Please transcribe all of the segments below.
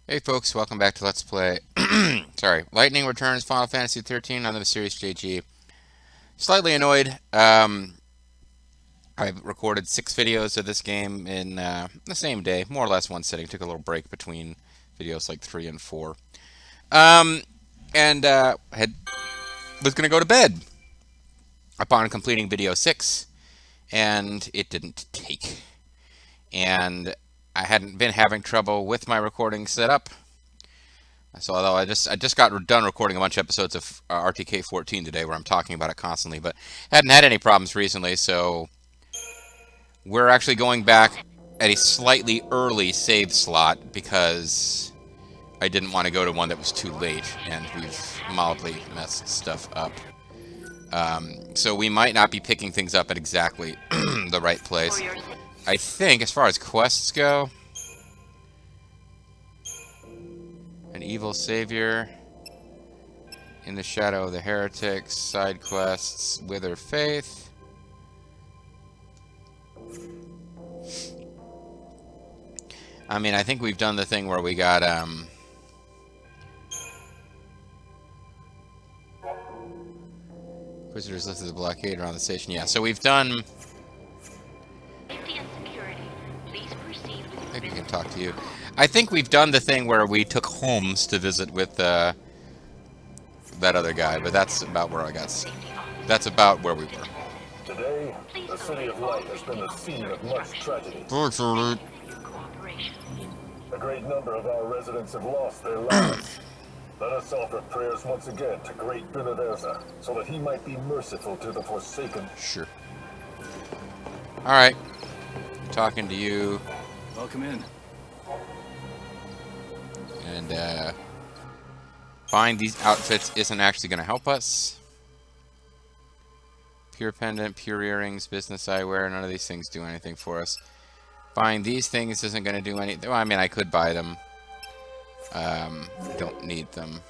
Hey folks, welcome back to Let's Play. Sorry, Lightning Returns Final Fantasy XIII on the Series JG. Slightly annoyed. I recorded 6 videos of this game in the same day, more or less one sitting. Took a little break between videos like 3 and 4. Um, and had was gonna go to bed upon completing video 6, and it didn't take. And I hadn't been having trouble with my recording setup. So although I just got done recording a bunch of episodes of RTK 14 today, where I'm talking about it constantly, but hadn't had any problems recently. So we're actually going back at a slightly early save slot because I didn't want to go to one that was too late, and we've mildly messed stuff up. So we might not be picking things up at exactly the right place. I think, as far as quests go, an evil savior. In the Shadow of the Heretics, side quests, Wither Faith. I mean, I think we've done the thing where we got, Inquisitors lifted the blockade around the station. Yeah, so we've done... Safety and security. Please proceed with I think we can talk to you. I think we've done the thing where we took Holmes to visit with, that other guy, but that's about where I got... That's about where we were. Today, the City of Light has been the scene of much tragedy. Excellent. A great number of our residents have lost their lives. Let us offer prayers once again to Great Binaversa, so that he might be merciful to the Forsaken. Sure. Alright. Talking to you. Welcome in. And, buying these outfits isn't actually going to help us. Pure pendant, pure earrings, business eyewear, none of these things do anything for us. Buying these things isn't going to do anything. Well, I mean, I could buy them. Don't need them.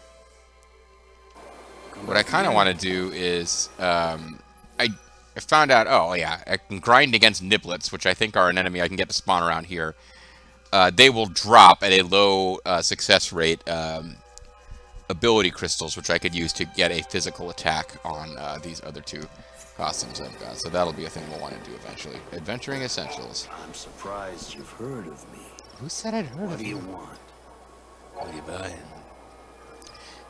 What I kind of want to do is, I found out, oh yeah, I can grind against niblets, which I think are an enemy I can get to spawn around here. They will drop at a low success rate ability crystals, which I could use to get a physical attack on these other two costumes I've got. So that'll be a thing we'll want to do eventually. Adventuring Essentials. I'm surprised you've heard of me. Who said I'd heard What of do you? you want? What are you buying?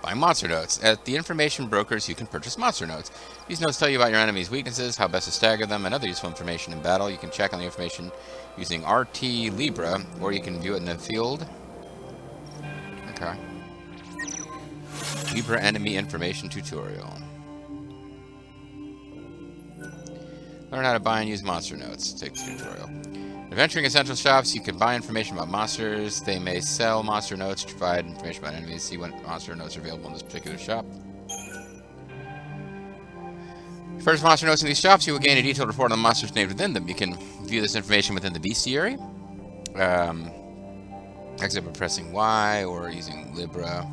Buying monster notes. At the information brokers, you can purchase monster notes. These notes tell you about your enemy's weaknesses, how best to stagger them, and other useful information in battle. You can check on the information using RT Libra, or you can view it in the field. Okay. Libra Enemy Information Tutorial. Learn how to buy and use monster notes. Take the tutorial. Adventuring Essential Shops, you can buy information about monsters. They may sell monster notes to provide information about enemies. See what monster notes are available in this particular shop. Purchase monster notes in these shops, you will gain a detailed report on the monsters named within them. You can view this information within the bestiary. Exit by pressing Y or using Libra.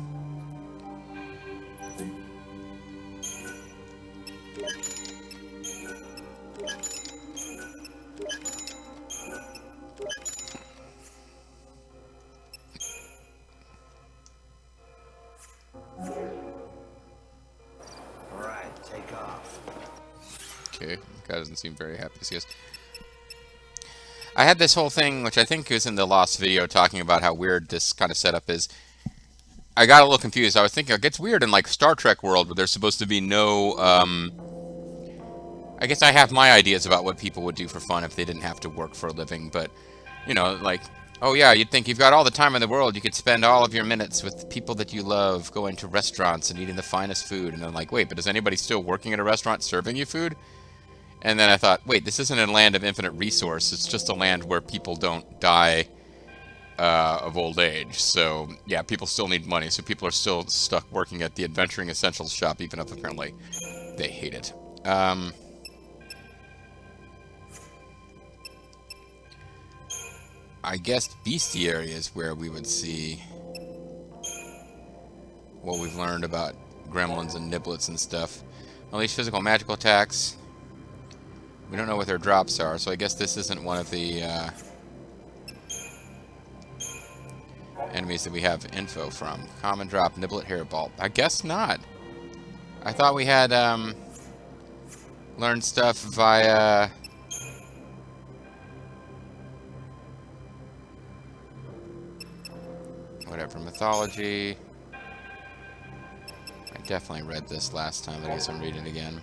Alright, take off. Okay, guy doesn't seem very happy to see us. I had this whole thing, which I think is in the lost video, talking about how weird this kind of setup is. I got a little confused. I was thinking it gets weird in like Star Trek world where there's supposed to be no, I guess I have my ideas about what people would do for fun if they didn't have to work for a living, but, you know, like, oh yeah, you'd think you've got all the time in the world, you could spend all of your minutes with people that you love, going to restaurants and eating the finest food, and then like, wait, but is anybody still working at a restaurant serving you food? And then I thought, wait, this isn't a land of infinite resource, it's just a land where people don't die of old age. So, yeah, people still need money, so people are still stuck working at the Adventuring Essentials shop, even if apparently they hate it. I guess bestiary is where we would see what we've learned about gremlins and niblets and stuff. Unleash physical and magical attacks. We don't know what their drops are, so I guess this isn't one of the... enemies that we have info from. Common drop, niblet, hairball. I guess not. I thought we had learned stuff via whatever mythology. I definitely read this last time, but I guess I'm reading it again.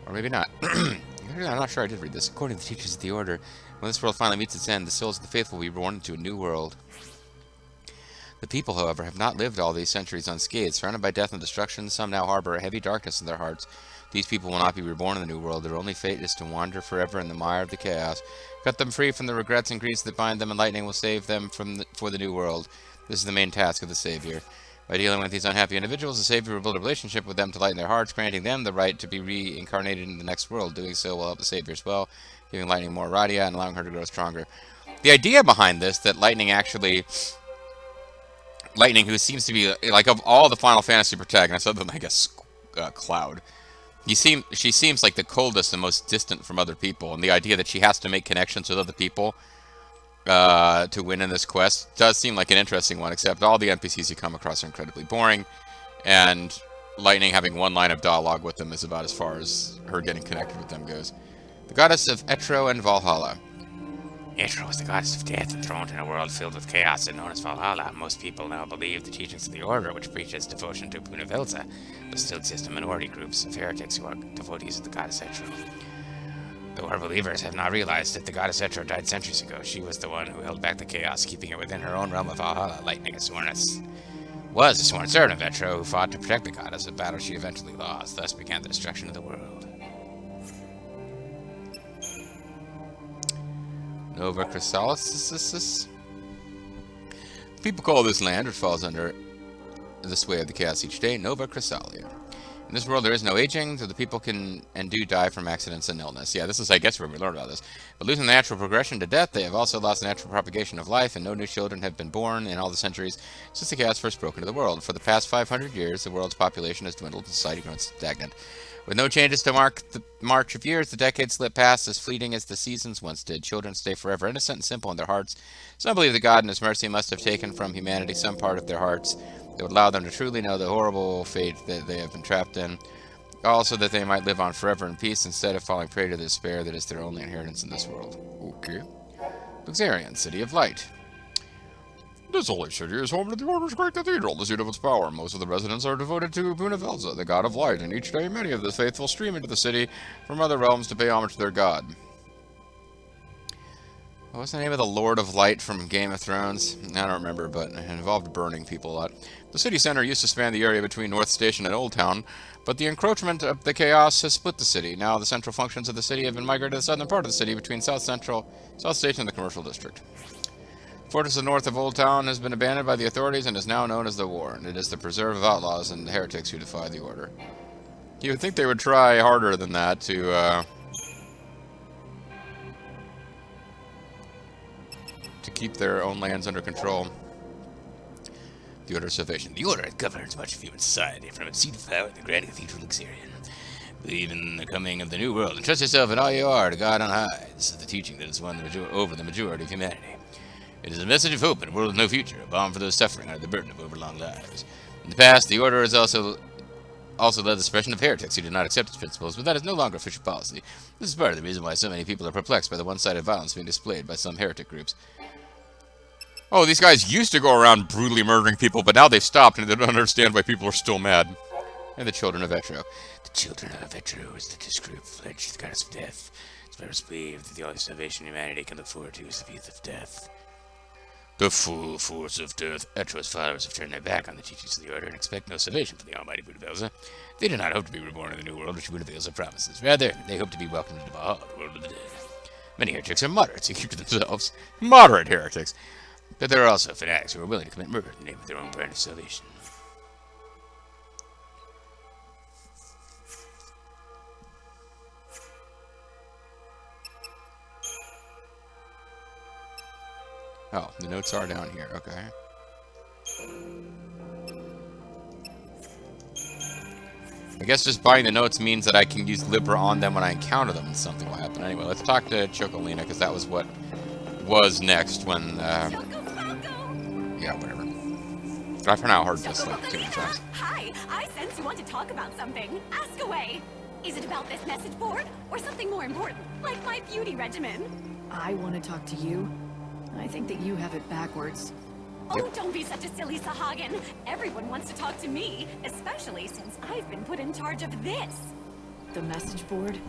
Or maybe not. I'm not sure I did read this. According to the teachers of the Order, when this world finally meets its end, the souls of the faithful will be reborn into a new world. The people, however, have not lived all these centuries unscathed. Surrounded by death and destruction, some now harbor a heavy darkness in their hearts. These people will not be reborn in the new world. Their only fate is to wander forever in the mire of the chaos. Cut them free from the regrets and griefs that bind them, and lightning will save them for the new world. This is the main task of the Savior. By dealing with these unhappy individuals, the Savior will build a relationship with them to lighten their hearts, granting them the right to be reincarnated in the next world. Doing so will help the Savior as well, giving lightning more radia and allowing her to grow stronger. The idea behind this, that Lightning, who seems to be, like, of all the Final Fantasy protagonists, other than, I guess, Cloud, she seems like the coldest and most distant from other people, and the idea that she has to make connections with other people to win in this quest does seem like an interesting one, except all the NPCs you come across are incredibly boring, and Lightning having one line of dialogue with them is about as far as her getting connected with them goes. The goddess of Etro and Valhalla. Etro is the goddess of death, enthroned in a world filled with chaos and known as Valhalla. Most people now believe the teachings of the Order, which preaches devotion to Punavelza, but still exist in minority groups of heretics who are devotees of the goddess Etro. Though our believers have not realized that the goddess Etro died centuries ago, she was the one who held back the chaos, keeping it within her own realm of Valhalla. Lightning was a sworn servant of Etro who fought to protect the goddess, a battle she eventually lost. Thus began the destruction of the world. Nova Chrysalis. People call this land, which falls under the sway of the chaos each day, Nova Chrysalia. In this world, there is no aging, so the people can and do die from accidents and illness. Yeah, this is, I guess, where we learned about this. But losing the natural progression to death, they have also lost the natural propagation of life, and no new children have been born in all the centuries since the chaos first broke into the world. For the past 500 years, the world's population has dwindled and society grown stagnant. With no changes to mark the march of years, the decades slip past as fleeting as the seasons once did. Children stay forever innocent and simple in their hearts. Some believe that God in His mercy must have taken from humanity some part of their hearts that would allow them to truly know the horrible fate that they have been trapped in. Also that they might live on forever in peace instead of falling prey to the despair that is their only inheritance in this world. Okay. Luxarian, City of Light. This holy city is home to the Order's great cathedral, the seat of its power. Most of the residents are devoted to Punavelza, the god of light, and each day many of the faithful stream into the city from other realms to pay homage to their god. What was the name of the Lord of Light from Game of Thrones? I don't remember, but it involved burning people a lot. The city center used to span the area between North Station and Old Town, but the encroachment of the chaos has split the city. Now the central functions of the city have been migrated to the southern part of the city between South Station and the commercial district. The fortress north of Old Town has been abandoned by the authorities and is now known as the Warren. It is the preserve of outlaws and heretics who defy the Order. You would think they would try harder than that to keep their own lands under control. The Order of Salvation. The Order governs much of human society from its seat of power, the Grand Cathedral Luxarian. Believe in the coming of the new world and trust yourself and all you are to God on high. This is the teaching that has won over the majority of humanity. It is a message of hope in a world with no future, a balm for those suffering under the burden of overlong lives. In the past, the Order has also led the suppression of heretics who did not accept its principles, but that is no longer official policy. This is part of the reason why so many people are perplexed by the one-sided violence being displayed by some heretic groups. Oh, these guys used to go around brutally murdering people, but now they've stopped and they don't understand why people are still mad. And the Children of Etro. The Children of Etro is the disc group fled to the goddess of death. It's better believed that the only salvation humanity can look forward to is the youth of death. The full force of death. Etro's followers have turned their back on the teachings of the Order and expect no salvation from the almighty Punavelza. They do not hope to be reborn in the new world which Punavelza promises. Rather, they hope to be welcomed into Valhalla, the world of the dead. Many heretics are moderates who keep to themselves. Moderate heretics. But there are also fanatics who are willing to commit murder in the name of their own brand of salvation. Oh, the notes are down here, okay. I guess just buying the notes means that I can use Libra on them when I encounter them and something will happen. Anyway, let's talk to Chocolina, because that was what was next when Yeah, whatever. I found out hard this like 2 times. Hi, I sense you want to talk about something. Ask away. Is it about this message board or something more important, like my beauty regimen? I want to talk to you. I think that you have it backwards. Oh, don't be such a silly Sahagin. Everyone wants to talk to me, especially since I've been put in charge of this. The message board?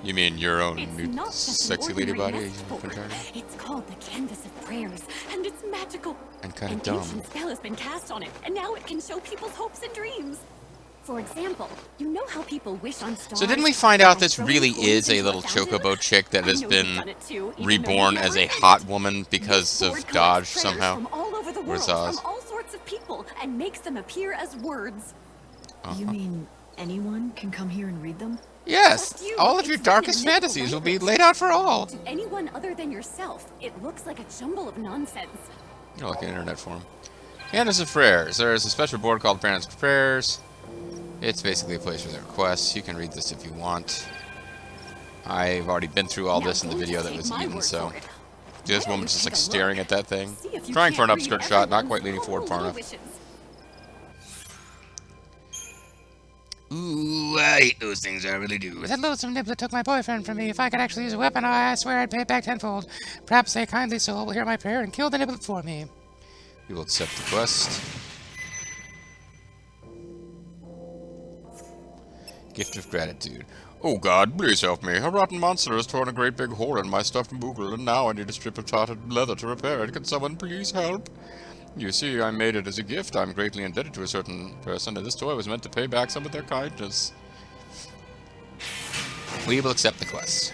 You mean your own It's new not just an sexy lady ordinary body? message board. It's called the Canvas of Prayers, and it's magical. And kinda An dumb. ancient spell has been cast on it, and now it can show people's hopes and dreams. For example, you know how people wish on stars? So didn't we find out by this throwing really coins is a into little fountain? chocobo chick that I has know you've been done it too, even though reborn you as a never hot admit it. woman because This of board Dodge collects prayers somehow? from all over the Where's world, Oz? from all sorts of people, and makes them appear as words. You mean anyone can come here and read them? Yes, Just you. all of your It's written darkest in mythical fantasies will be language. laid out for all. To anyone other than yourself, it looks like a jumble of nonsense. You know, like an internet forum. Canvas of Prayers. There's a special board called Canvas of Prayers. It's basically a place for their requests. You can read this if you want. I've already been through all Now this in the don't video just that take was my eaten, word so... for it. This Why don't woman's you just like take a staring look? at that thing. See if you Trying for an can't read upskirt shot, not everyone's quite leaning forward far little enough. wishes. Ooh, I hate those things, I really do. That loathsome nibbler took my boyfriend from me. If I could actually use a weapon, I swear I'd pay it back tenfold. Perhaps a kindly soul will hear my prayer and kill the nibbler for me. We will accept the quest. Gift of gratitude. Oh God, please help me. A rotten monster has torn a great big hole in my stuffed moogle, and now I need a strip of tattered leather to repair it. Can someone please help? You see, I made it as a gift. I'm greatly indebted to a certain person, and this toy was meant to pay back some of their kindness. We will accept the quest.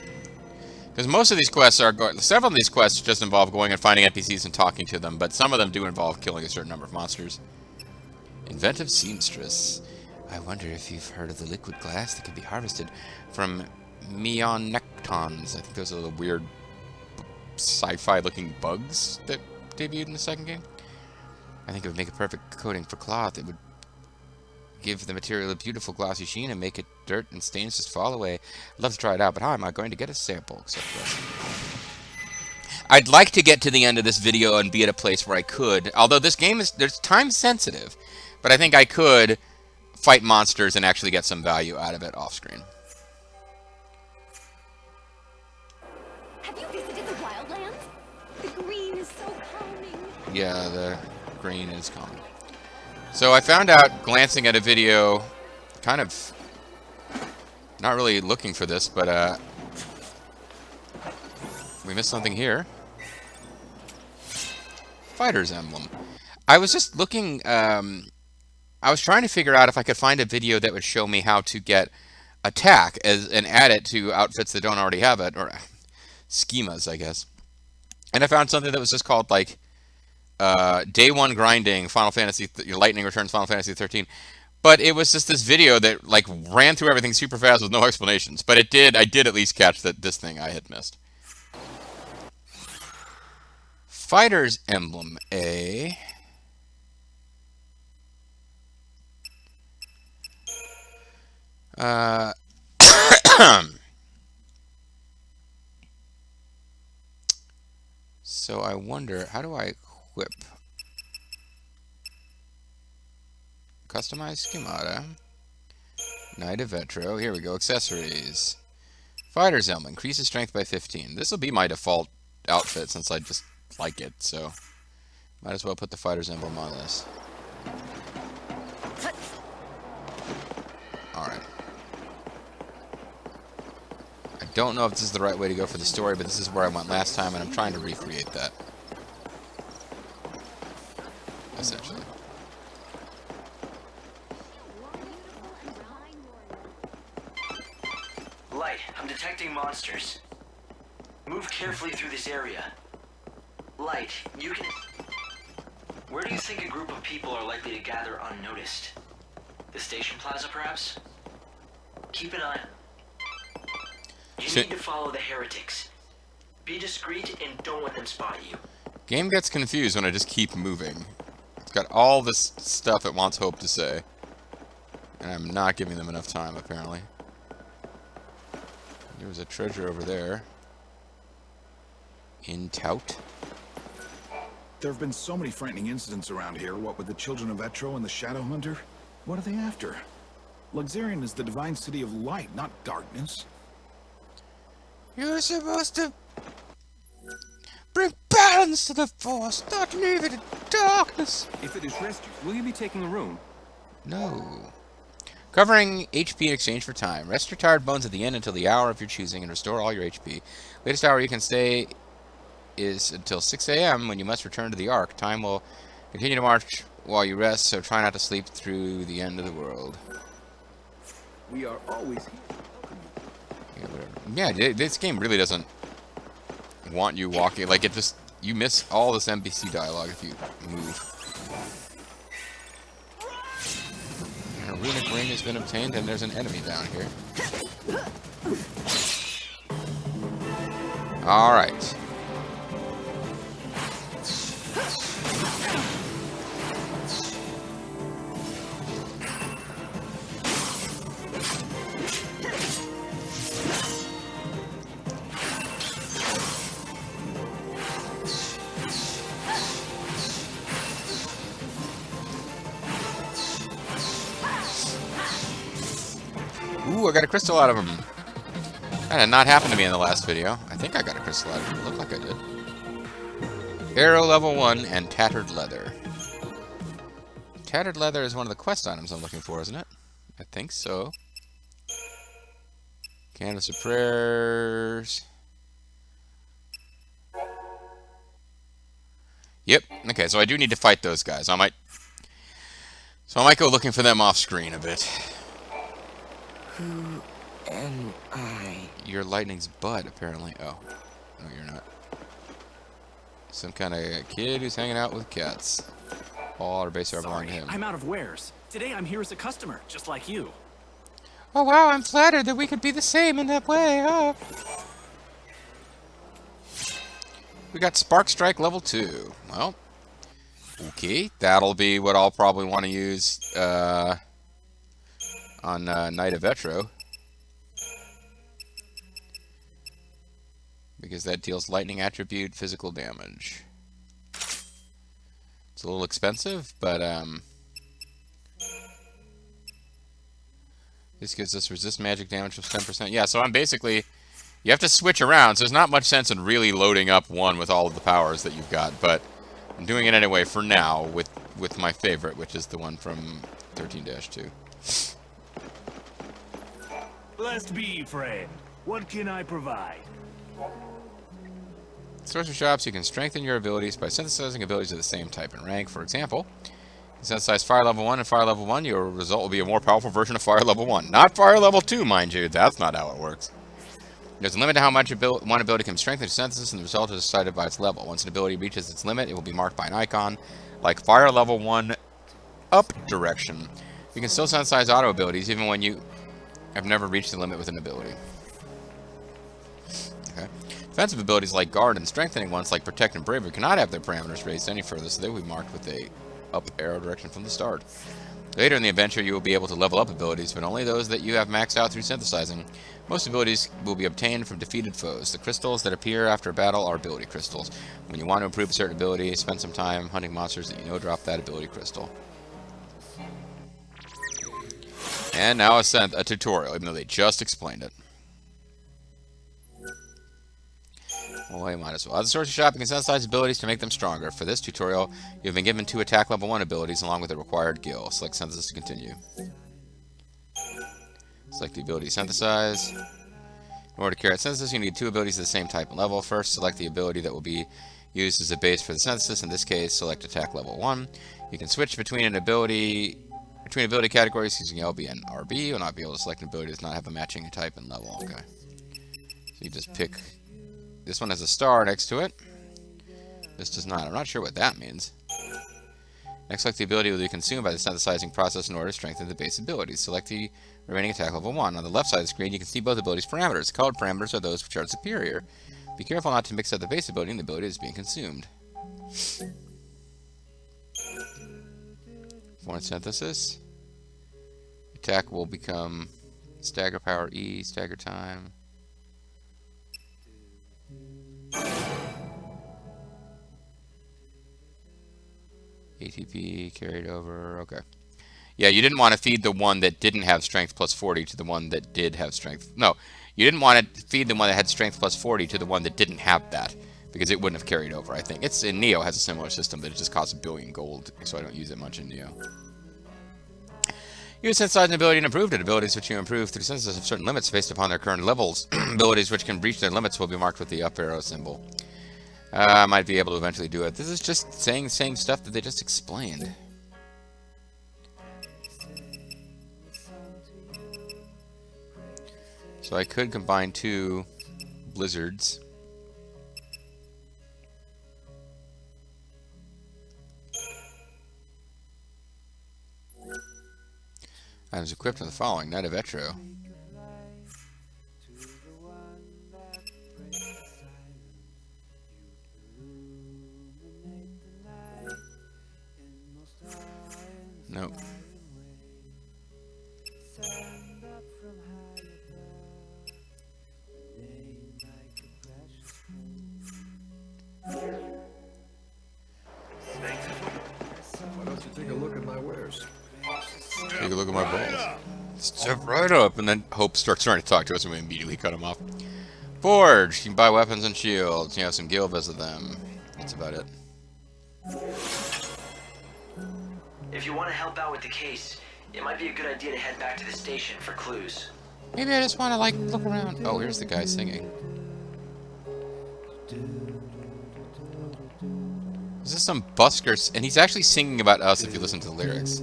Because most of these quests are several of these quests just involve going and finding NPCs and talking to them, but some of them do involve killing a certain number of monsters. Inventive seamstress. I wonder if you've heard of the liquid glass that can be harvested from meonectons. I think those are the weird sci-fi looking bugs that debuted in the second game. I think it would make a perfect coating for cloth. It would give the material a beautiful glossy sheen and make it dirt and stains just fall away. I'd love to try it out, but how am I going to get a sample? Except this. I'd like to get to the end of this video and be at a place where I could, although this game is there's time sensitive, but I think I could fight monsters and actually get some value out of it off screen. Have you visited the wildlands? The green is so calming. Yeah, the green is common. So I found out, glancing at a video, kind of not really looking for this, but we missed something here. Fighter's emblem. I was just looking, I was trying to figure out if I could find a video that would show me how to get attack and add it to outfits that don't already have it, or schemas, I guess. And I found something that was just called, like, Day 1 Grinding, Final Fantasy, your Lightning Returns Final Fantasy 13. But it was just this video that, like, ran through everything super fast with no explanations. But I did at least catch this thing I had missed. Fighter's Emblem A. So I wonder, how do I equip? Customize schemata. Knight of Vetro. Here we go. Accessories. Fighter's Emblem. Increases strength by 15. This will be my default outfit since I just like it, so might as well put the Fighter's Emblem on this. Alright. I don't know if this is the right way to go for the story, but this is where I went last time, and I'm trying to recreate that. Essentially. Light, I'm detecting monsters. Move carefully through this area. Light, you can... Where do you think a group of people are likely to gather unnoticed? The station plaza, perhaps? Keep an eye on... You need to follow the heretics. Be discreet and don't let them spot you. Game gets confused when I just keep moving. It's got all this stuff it wants Hope to say. And I'm not giving them enough time, apparently. There was a treasure over there. In tout. There have been so many frightening incidents around here, what with the children of Etro and the Shadow Hunter. What are they after? Luxurion is the divine city of light, not darkness. You're supposed to bring balance to the Force, not leave it in darkness. If it is rescued, will you be taking a room? No. Covering HP in exchange for time. Rest your tired bones at the inn until the hour of your choosing and restore all your HP. Latest hour you can stay is until 6 a.m. when you must return to the Ark. Time will continue to march while you rest, so try not to sleep through the end of the world. We are always here. Yeah, whatever. Yeah, this game really doesn't want you walking. Like, it just... You miss all this NPC dialogue if you move. A runic ring has been obtained, and there's an enemy down here. Alright. Ooh, I got a crystal out of him. That had not happened to me in the last video. I think I got a crystal out of him. It looked like I did. Arrow level 1 and tattered leather. Tattered leather is one of the quest items I'm looking for, isn't it? I think so. Canvas of prayers. Yep. Okay, so I do need to fight those guys. I might go looking for them off screen a bit. Who am I? You're Lightning's bud, apparently. Oh. No, you're not. Some kind of kid who's hanging out with cats. All our base are belong to him. I'm out of wares. Today I'm here as a customer, just like you. Oh wow, I'm flattered that we could be the same in that way. Oh. We got Spark Strike level 2. Well, okay. That'll be what I'll probably want to use on Knight of Etro. Because that deals lightning attribute, physical damage. It's a little expensive, but this gives us resist magic damage of 10%. Yeah, so I'm basically... You have to switch around, so there's not much sense in really loading up one with all of the powers that you've got, but I'm doing it anyway for now with my favorite, which is the one from 13-2. Blessed be, friend. What can I provide? Sorcery shops, you can strengthen your abilities by synthesizing abilities of the same type and rank. For example, you synthesize Fire level 1 and Fire level 1, your result will be a more powerful version of Fire level 1. Not Fire level 2, mind you. That's not how it works. There's a limit to how much one ability can strengthen synthesis, and the result is decided by its level. Once an ability reaches its limit, it will be marked by an icon, like Fire level 1 up direction. You can still synthesize auto abilities even when you have never reached the limit with an ability. Okay. Defensive abilities like Guard and strengthening ones like Protect and Bravery cannot have their parameters raised any further, so they will be marked with a up arrow direction from the start. Later in the adventure, you will be able to level up abilities, but only those that you have maxed out through synthesizing. Most abilities will be obtained from defeated foes. The crystals that appear after a battle are ability crystals. When you want to improve a certain ability, spend some time hunting monsters that you know drop that ability crystal. And now a tutorial, even though they just explained it. Well, you might as well. As a sorcery shop, you can synthesize abilities to make them stronger. For this tutorial, you have been given 2 attack level 1 abilities along with the required gil. Select synthesis to continue. Select the ability synthesize. In order to carry out synthesis, you need 2 abilities of the same type and level. First, select the ability that will be used as a base for the synthesis. In this case, select attack level 1. You can switch between ability categories using LB and RB. You will not be able to select an ability that does not have a matching type and level. Okay. So you just pick. This one has a star next to it. This does not. I'm not sure what that means. Next, select the ability will be consumed by the synthesizing process in order to strengthen the base abilities. Select the remaining attack level 1. On the left side of the screen, you can see both abilities' parameters. The colored parameters are those which are superior. Be careful not to mix up the base ability and the ability that is being consumed. For synthesis, attack will become stagger power E, stagger time. ATP carried over. Okay. Yeah, you didn't want to feed the one that didn't have strength plus 40 to the one that did have strength. No, you didn't want to feed the one that had strength plus 40 to the one that didn't have that, because it wouldn't have carried over, I think. It's in Neo has a similar system that it just costs 1 billion gold, so I don't use it much in Neo. Use synthesize an ability and improved it. Abilities which you improve through synthesis have certain limits based upon their current levels. Abilities which can reach their limits will be marked with the up arrow symbol. I might be able to eventually do it. This is just saying the same stuff that they just explained. So I could combine 2 blizzards. Items equipped with the following: Knight of Etro. Nope. Why don't you take a look at my wares? Take a look at my balls. Step right up, and then Hope starts trying to talk to us, and we immediately cut him off. Forge. You can buy weapons and shields. You have some guild of them. That's about it. If you want to help out with the case, it might be a good idea to head back to the station for clues. Maybe I just want to, like, look around. Oh, here's the guy singing. Is this some busker? And he's actually singing about us if you listen to the lyrics.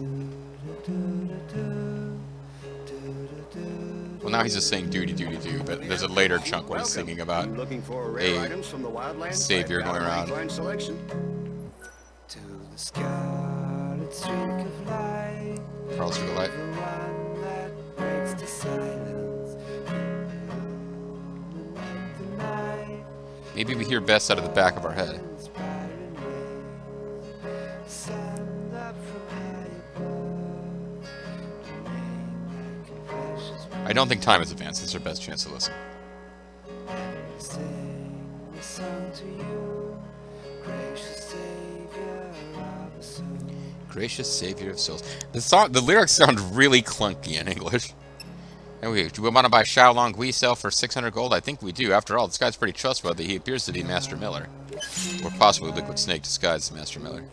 Well, now he's just saying doody doody doo, but there's a later chunk where he's singing about a savior going around. Carl's through the light. Maybe we hear best out of the back of our head. I don't think time has advanced. It's our best chance to listen. Gracious Savior of souls. The lyrics sound really clunky in English. Anyway, do we want to buy Xiaolong Guisel for 600 gold? I think we do. After all, this guy's pretty trustworthy. He appears to be Master Miller. Or possibly Liquid Snake disguised as Master Miller.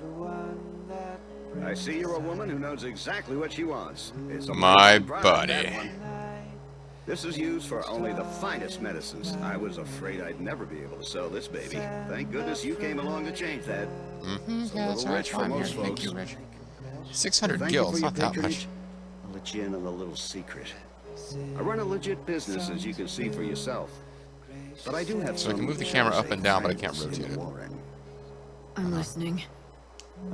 I see you're a woman who knows exactly what she wants. It's my buddy. This is used for only the finest medicines. I was afraid I'd never be able to sell this baby. Thank goodness you came along to change that. Yeah, that's right. Thank you, Rich. 600 gills, not that much. I'll let you in on a little secret. I run a legit business, as you can see for yourself. But I do have so I can move the camera up and down, but I can't rotate it. I'm listening.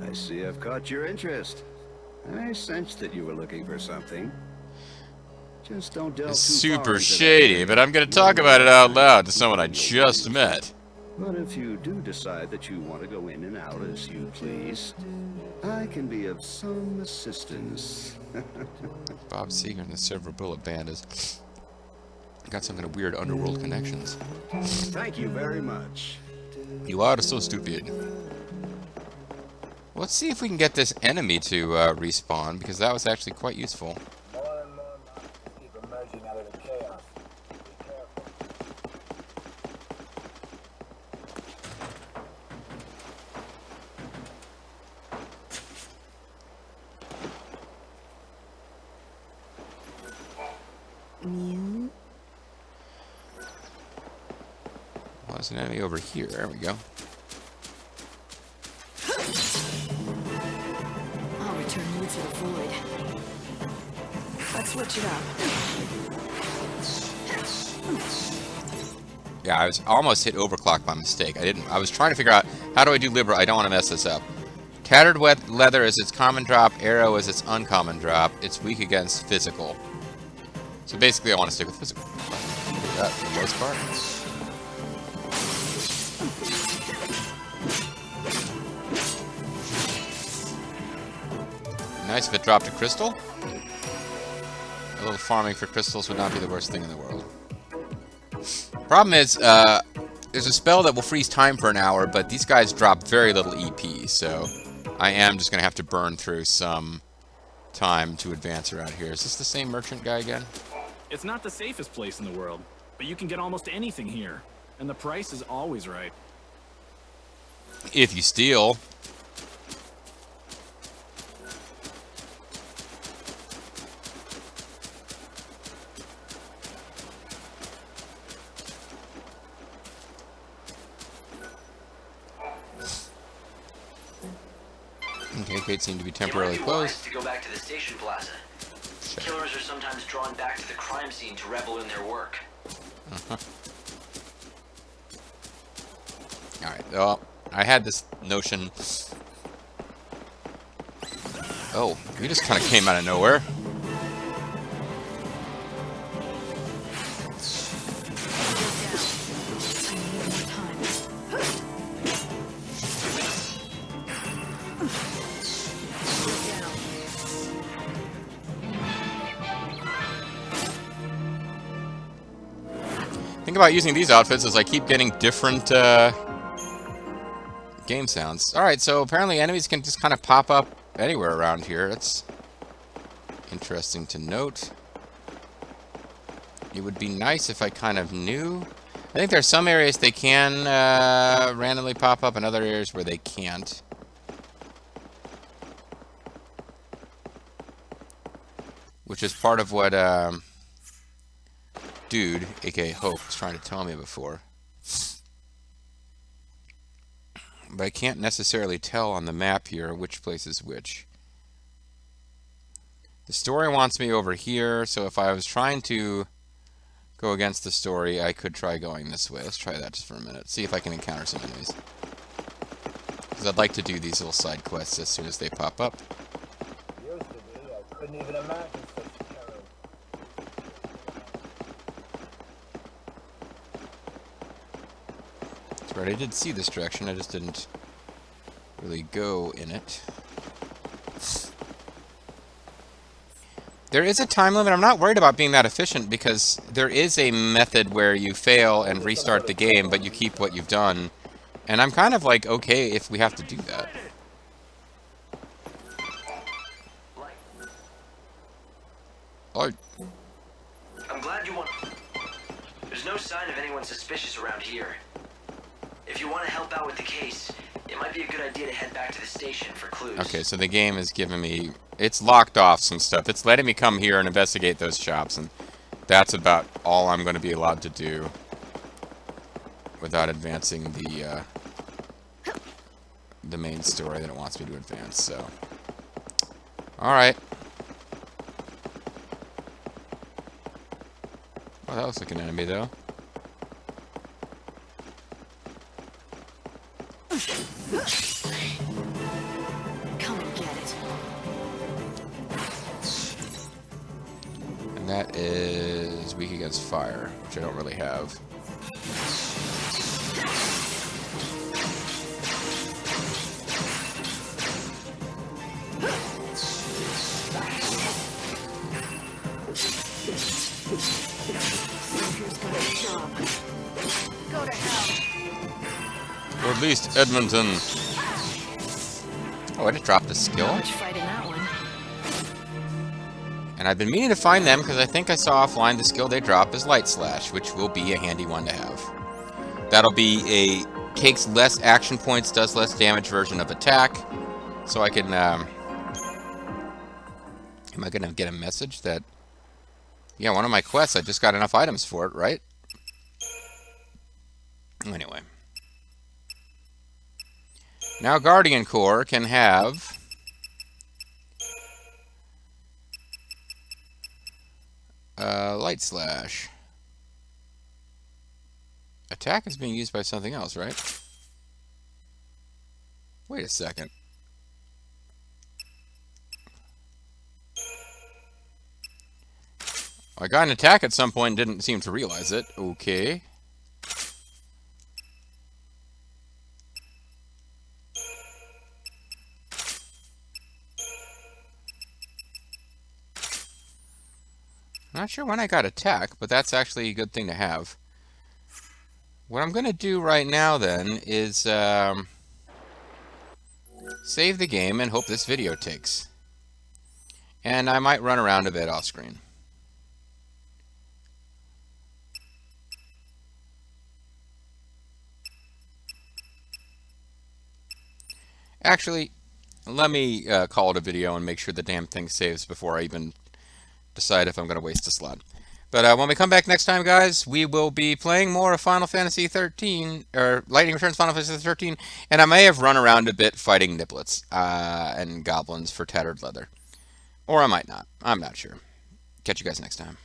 I see I've caught your interest. I sensed that you were looking for something. Just don't delve it's too super far shady, but I'm going to talk about it out loud to someone I just met. But if you do decide that you want to go in and out as you please, I can be of some assistance. Bob Seeger and the Silver Bullet Band has got some kind of weird underworld connections. Thank you very much. You are so stupid. Let's see if we can get this enemy to respawn, because that was actually quite useful. Well, there's an enemy over here. There we go. I'll return you to the void. Let's switch it up. Yeah, I was almost hit overclock by mistake. I was trying to figure out how do I do Libra. I don't want to mess this up. Tattered leather is its common drop. Arrow is its uncommon drop. It's weak against physical. So basically, I want to stick with physical. That for the most part. Nice if it dropped a crystal. A little farming for crystals would not be the worst thing in the world. Problem is, there's a spell that will freeze time for an hour, but these guys drop very little EP, so I am just going to have to burn through some time to advance around here. Is this the same merchant guy again? It's not the safest place in the world, but you can get almost anything here. And the price is always right. If you steal. Okay, gates seem to be temporarily closed. To go back to the station plaza. Killers are sometimes drawn back to the crime scene to revel in their work. Alright, well, I had this notion. Oh, you just kind of came out of nowhere. Think about using these outfits as I keep getting different game sounds. Alright, so apparently enemies can just kind of pop up anywhere around here. That's interesting to note. It would be nice if I kind of knew. I think there's some areas they can randomly pop up and other areas where they can't. Which is part of what Dude, aka Hope, was trying to tell me before. But I can't necessarily tell on the map here which place is which. The story wants me over here, so if I was trying to go against the story, I could try going this way. Let's try that just for a minute. See if I can encounter some enemies. Because I'd like to do these little side quests as soon as they pop up. Used to be, I couldn't even imagine such terror. That's right, I did see this direction, I just didn't really go in it. There is a time limit. I'm not worried about being that efficient because there is a method where you fail and restart the game, but you keep what you've done. And I'm kind of like, okay, if we have to do that. Oh. I'm glad you want... There's no sign of anyone suspicious around here. If you want to help out with the case, it might be a good idea to head back to the station for clues. Okay, so the game is giving me... It's locked off some stuff. It's letting me come here and investigate those shops, and that's about all I'm going to be allowed to do without advancing the main story that it wants me to advance, so... Alright. Oh, that looks like an enemy, though. Come and get it. And that is weak against fire, which I don't really have. Go to hell. Or at least Edmonton. Oh, I just dropped a skill. Much fight in that one. And I've been meaning to find them because I think I saw offline the skill they drop is Light Slash, which will be a handy one to have. That'll be a takes less action points, does less damage version of attack. So I can, am I going to get a message that, yeah, one of my quests, I just got enough items for it, right? Anyway. Now Guardian Corps can have Light Slash. Attack is being used by something else, right? Wait a second. I got an attack at some point and didn't seem to realize it. Okay. I'm not sure when I got attack, but that's actually a good thing to have. What I'm going to do right now then is save the game, and hope this video takes. And I might run around a bit off screen. Actually, let me call it a video and make sure the damn thing saves before I even decide if I'm going to waste a slot. But when we come back next time, guys, we will be playing more of Final Fantasy XIII, or Lightning Returns Final Fantasy XIII, and I may have run around a bit fighting niblets and goblins for tattered leather. Or I might not. I'm not sure. Catch you guys next time.